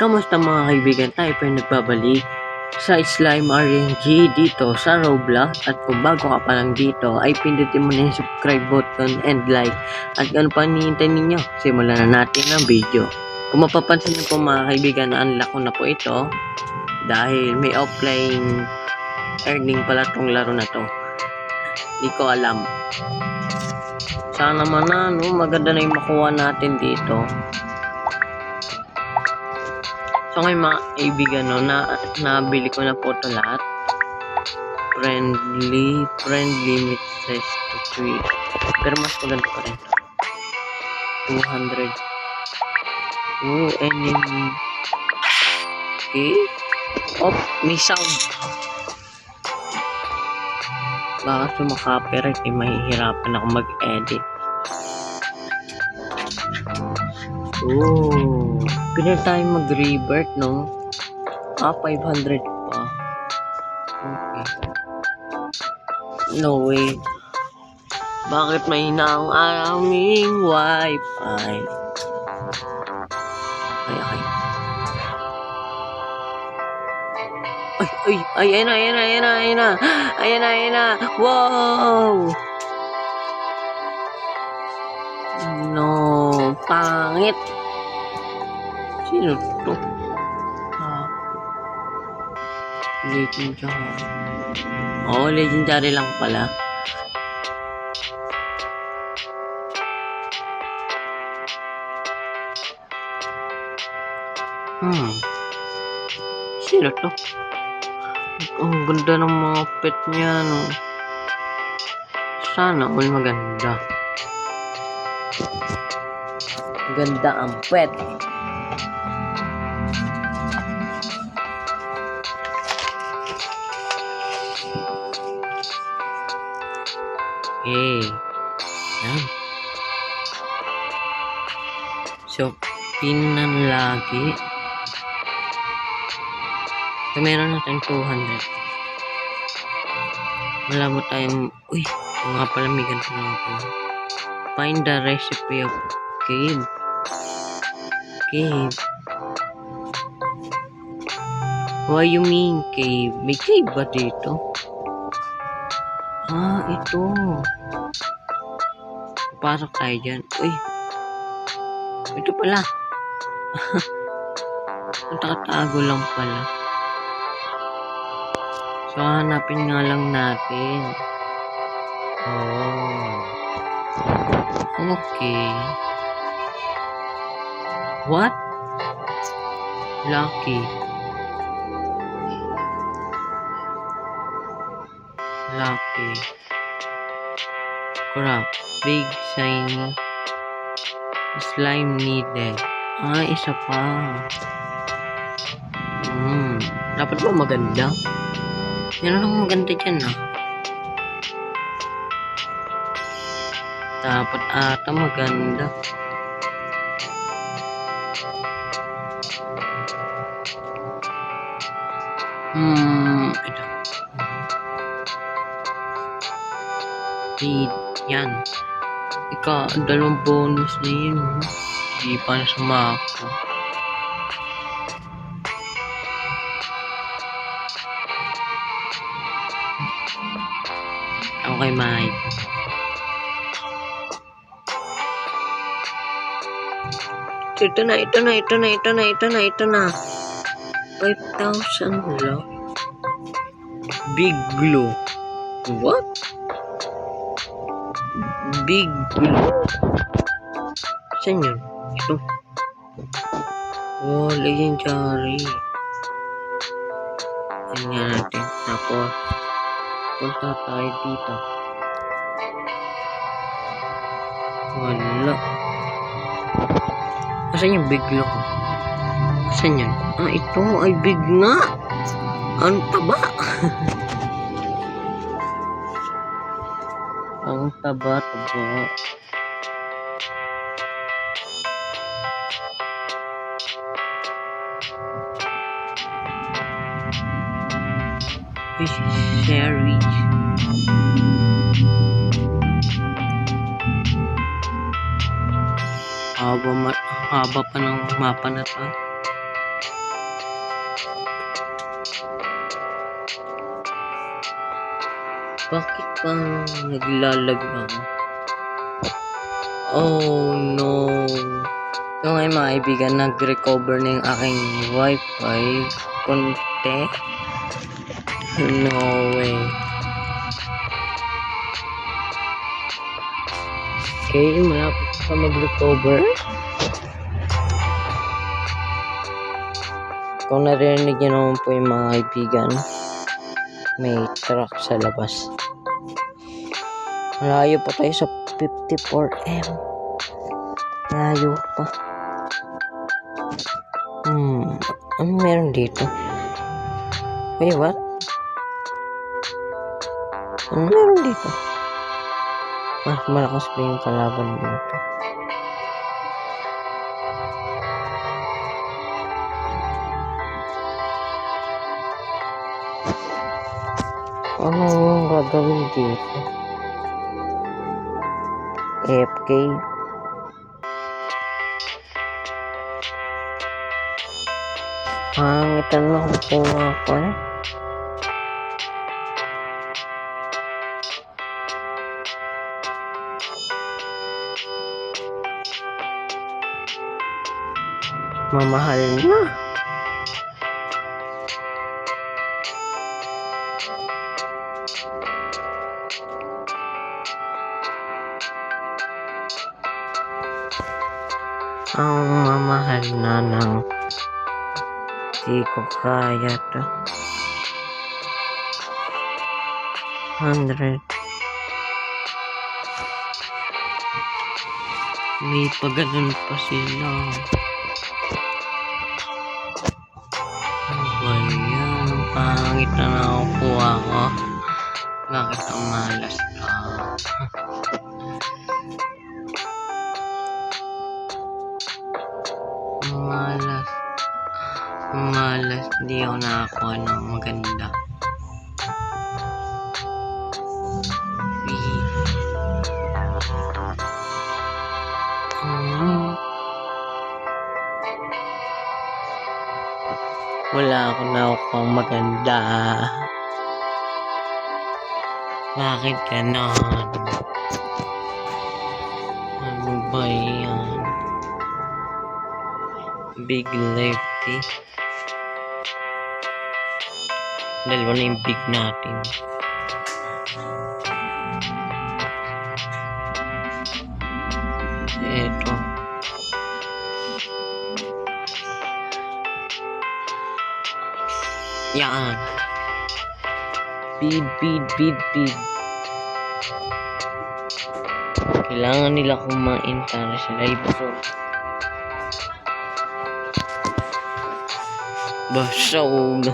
Kamusta mga kaibigan, tayo pa nagbabalik sa Slime RNG dito sa Roblox. At kung bago ka pa lang dito ay pindutin mo na yung subscribe button and like. At ano pa hinihintay ninyo, simulan na natin ang video. Kung mapapansin nyo po mga kaibigan, na-unlock ko na po ito dahil may offline earning pala tong laro na to. Hindi ko alam. Sana naman maganda na yung makuha natin dito. So ngayon mga kaibigan, nabili ko na po ito lahat. Friendly limit says to 3. Pero mas maganda pa rin. 200. Oh, enemy. Okay. Oh, may sound. Baka sumakopyright, mahihirapan ako mag-edit. Oh, pwede tayo mag-revert, no? 500 pa. Okay. No way. Bakit mahina ang aming wifi? Okay. Ayan na. Wow! No, pangit. Sino to? Legendary. Oh, legendary lang pala. Sino to? Ang ganda ng mga pet niya, no? Sana all maganda. Ganda ang pet. Okay. Yan. So, pinan lagi. So, meron natin 200. Wala mo tayong... Uy! Ito nga pala, may ganito na ako. Find the recipe of cave. Cave. What you mean cave? May cave ba dito? Ito. Pasok tayo dyan. Uy. Ito pala. Nakatago lang pala. So, hanapin nga lang natin. Oh. Okay. What? Lucky. Crap. Big shiny slime needed. Isa pa. Dapat ba maganda? Yan lang maganda dyan, Dapat ata maganda. Ito. Yan. Dalawang bonus na yun. Hindi pa na sumako. Okay, Mike. Ito na. 5,000 lang. Big glue. What? Big glue. Saan yun? Ito. Oh, legendary. Yan nga natin. Tapos, punta tayo dito. Wala. Asan yung big glue? Asan yun? Ito ay big nga. Ang taba. Ang taba. This is Sherry. Haba pa ng mapa na to. Bakit parang naglalag ako? Oh no. So ngayon mga kaibigan, nag-recover na yung aking wifi. Konti. No way. Okay, malapit pa mag-recover. Kung narinig niyo naman po yung mga kaibigan, may truck sa labas. Malayo pa tayo sa 54M. Malayo pa. Ano meron dito? Wait, what? Ano meron dito? Mas malakas pa yung kalaban dito. Ano yung gagawin dito? AFK? Pangitan na kung ako eh. Mamahal na. Ang mamahal na ng di ko kaya to. 100. May paganon pa sila. Ano ba yan? Ang pangit na nakukuha ko. Bakit ang malas ka? Malas, hindi ako nakakuha ng maganda. Wala ako nakukuha ng maganda. Bakit ganon? Ano ba yan? Big lefty. Dalawa na yung big natin. Eto. Yan. Bid. Kailangan nila kumain para sila ibusog. Basog.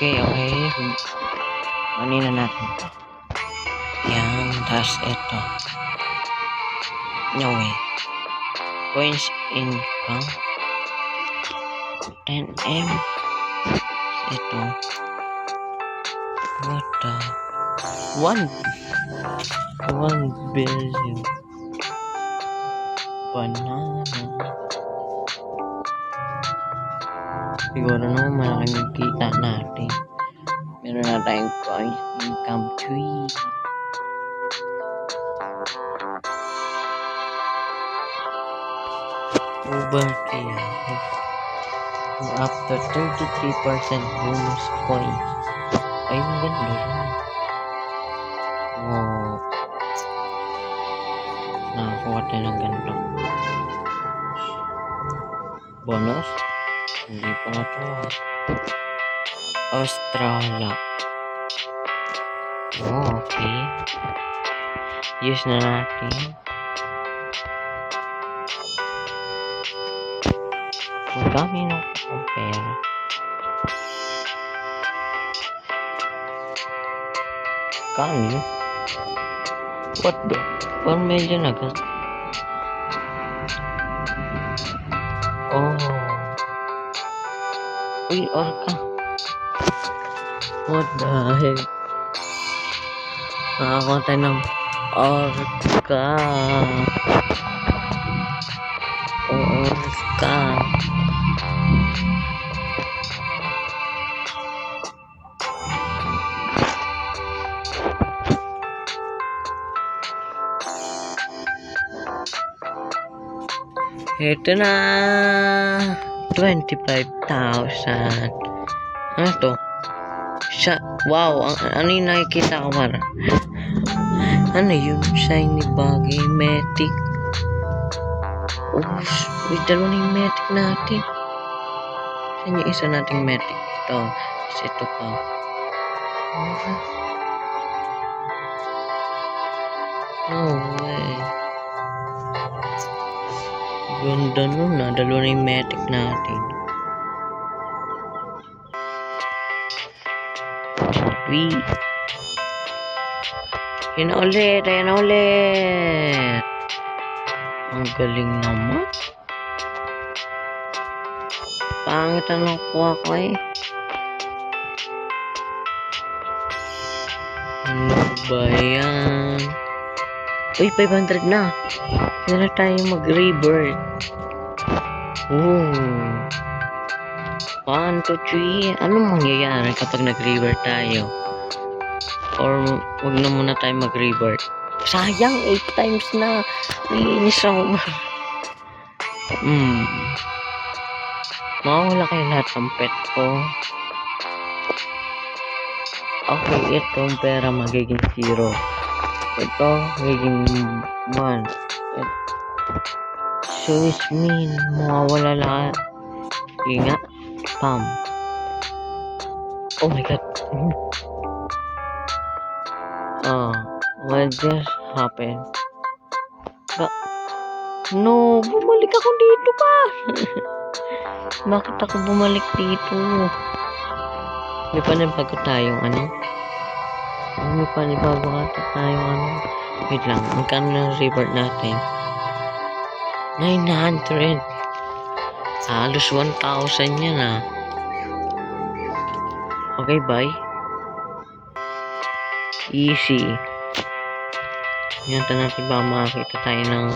Okay. Kunin na natin ito. Yan. Tapos ito. No way. Coins income. 10M. Ito. What the? 1 billion. Banana. Siguro naman malaki yung kita natin. Meron na tayong coins income tree. Overkill. After 33% bonus coins. Ay, maganda yun. Wow. Nakakuha tayo ng ganito. Bonus? Hindi pa na ito. Australia. Oh, okay. Use na natin. Ang dami nung pera. Kani? What the? 1 million agad. Oh. Uy, orca. What the heck? Nakakuha tayo ng orca. Orca. Ito na. 25,000. Ano to? Wow, ano yung nakikita ko, Mar? Ano yung shiny bagay, Matic? Oh, may dalawa na yung Matic natin. Saan yung isa nating Matic? Ito. Tapos ito pa. No way. Ganda nun na. Dalawa na yung Matic natin. Wee. Yan na ulit. Ayan na ulit. Ang galing naman. Pangit ang nakuha ko eh. Ano ba yan? Uy, 500 na. Hindi na tayo mag-rebirth. Oh. 1, 2, 3. Anong mangyayari kapag nag-rebirth tayo? Or wag na muna tayo mag-rebirth. Sayang, 8 times na. Iinis ako. Mawawala kayo lahat ng pet ko. Okay, itong pera magiging 0. Ito, magiging 1. So, it mean, mawawala lahat. Ingat. Pam. Oh my god. What just happened? No, bumalik ako dito pa. Bakit ako bumalik dito? May panibago tayong ano? May panibago tayong ano? Wait lang, magkano ng reward natin? 900. Halos 1,000 yan ah. Okay, bye. Easy. Yan natin ba makakita tayo ng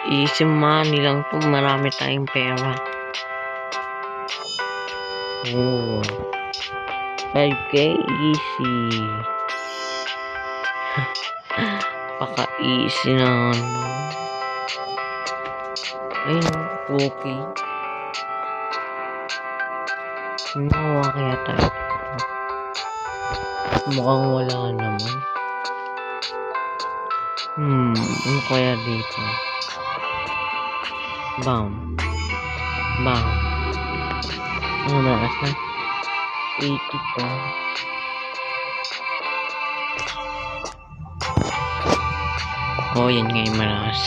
easy money lang to. Marami tayong pera. Oh. 5K easy. Paka-easy na ano. Ayun, okay. Mawa kaya tayo. Mukhang wala naman. Ano kaya dito? Bam. Bam. Ano malakas na? 80 pa. Oh, yan nga yung malakas.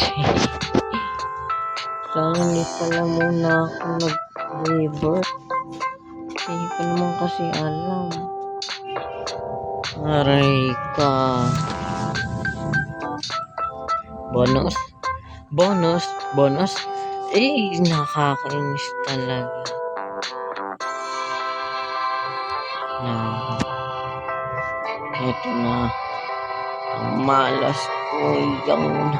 Saan hindi pala muna ako nag-revert? Hindi ko naman kasi alam. Aray ka. Bonus. Bonus. Bonus. Eh, nakakainis talaga. Ito na. Ang malas ko yung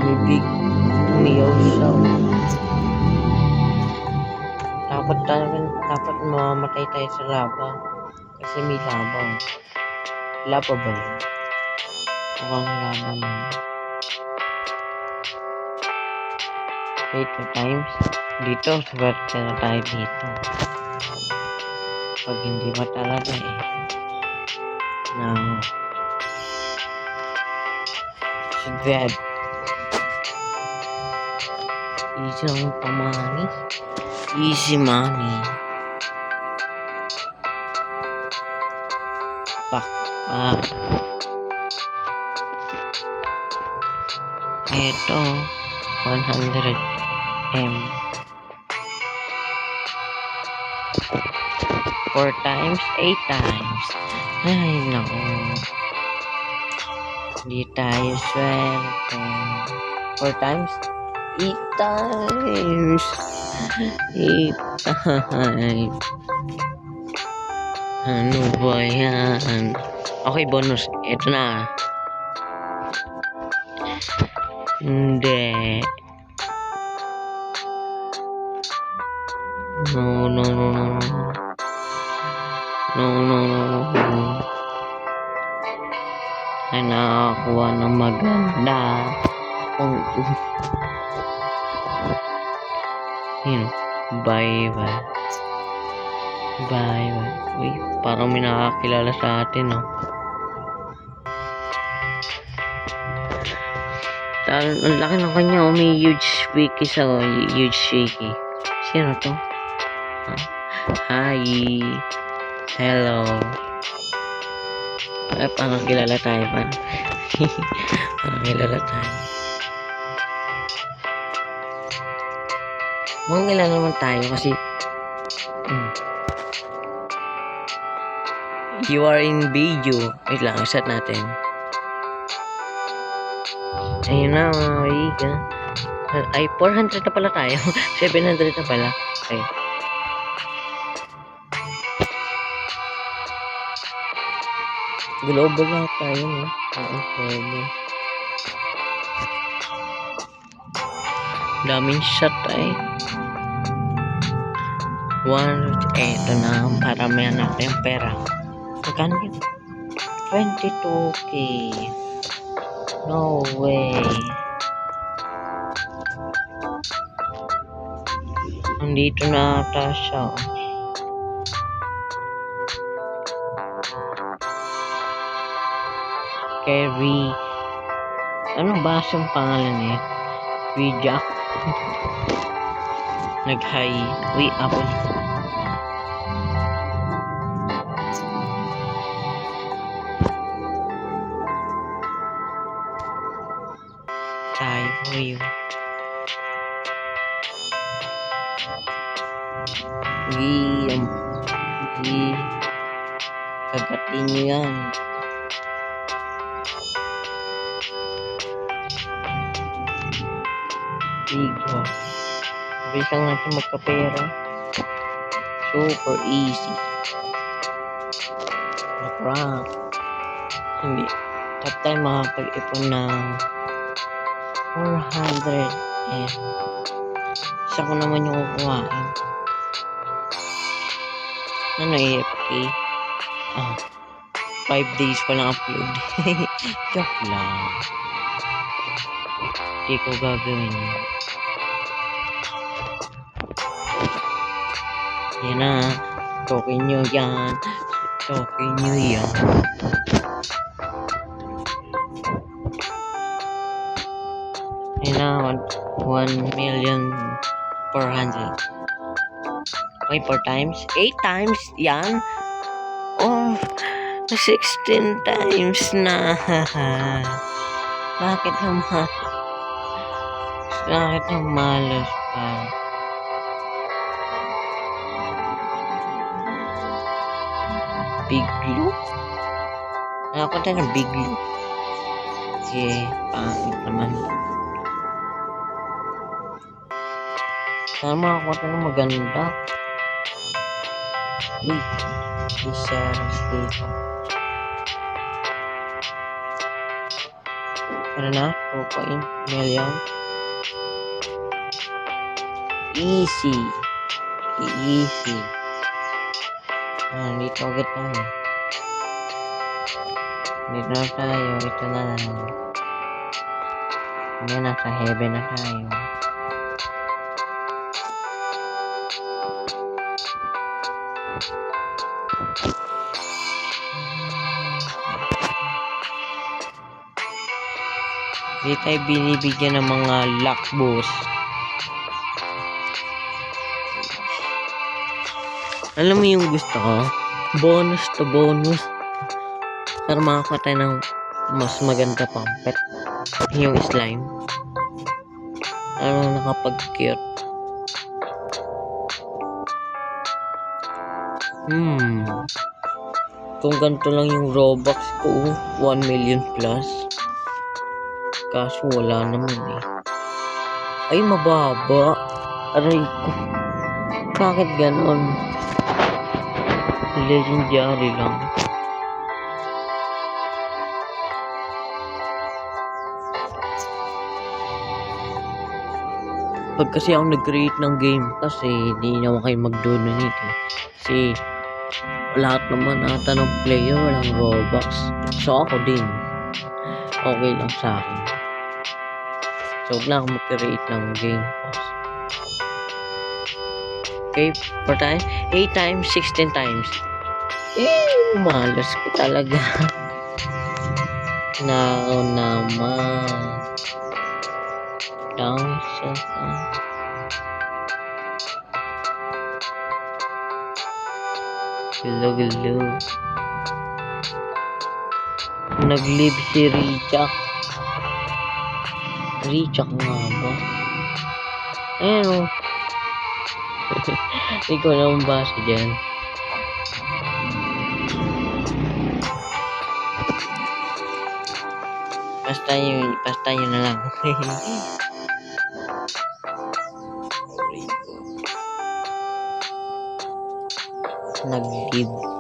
bibig umiyaw siya. Dapat mamamatay tayo sa lava. Kasi may lava. Lava ba yun? Mukhang lava na. Okay, 2 times. Dito, swerte na tayo dito. Pag hindi ba talaga eh. Now, si Grab. Easy ang pamani. Easy money. Pakpak. Ito, 100M. 4 times, 8 times. Ay, naku. Hindi tayo swerte. 4 times, 8 times. 8 times. Ano ba yan? Okay, bonus. Ito na. Hindi. No. No. na nakakuha ng maganda. Yun, bye. Uy, parang may nakakilala sa atin, no? Ang laki ng kanya, oh, may huge shaky huge shaky. Sino to? Hi. Hello. Parang kilala tayo pa. Parang kilala tayo. Mga kilala naman tayo kasi you are in video. Wait lang, set natin. Ayun na mga kaibigan. Ay, 400 na pala tayo. 700 na pala. Okay. Global na tayo, no? Oo, global. Daming shot ay. Eto na, paramihan natin yung pera. Magkano yun? 22k. No way. Nandito na ata siya. Kerry. Anong ba siyang pangalan eh? Jack. Nag-hi. Uy, apple. Tayo po yun. Kagatin nyo yan. Bigo. Bilis lang natin magkapera. Super easy. Na-prank. Hindi. Top tayo makapag-ipon ng 400 and isa ko naman yung kukuhain. Ano AFK? 5 days pa lang upload. Joke lang. Hindi ko gagawin yun. Yan na. Token nyo yan. Token nyo yan. Yan na. 1,400,000. May 4 times? 8 times? Yan? Oh, 16 times na. Bakit ang malas pa? Big Blue? Ako tayo ng Big Blue. Okay, pangit naman. Sana makakuha tayo ng maganda. Uy, isa dito. Ano na? 2 million. Easy. Dito agad tayo. Dito na tayo. Ito na lang. Nasa heaven na tayo. Hindi tayo binibigyan ng mga luck boost. Alam mo yung gusto ko? Bonus to bonus. Para makakuha tayo ng mas maganda pang pet. Yung slime. Nakapag-cute. Kung ganito lang yung Robux ko, 1 million plus. Kaso wala naman eh. Ay, mababa. Aray ko. Bakit ganon? Legendary lang. Pag kasi ako nag-create ng game kasi hindi naman kayo mag-donate eh. Kasi lahat naman ata ng player walang Robux. So ako din. okay lang sa akin. So, huwag na ako mag-create ng game pass. Okay, 4 times, 8 times, 16 times. Malas ko talaga. Now naman. Down sa... Hello. Nag-leave si Richak. Richak nga ba? Ayan o. Ikaw naman basa dyan. Basta yun na lang. Nag-leave.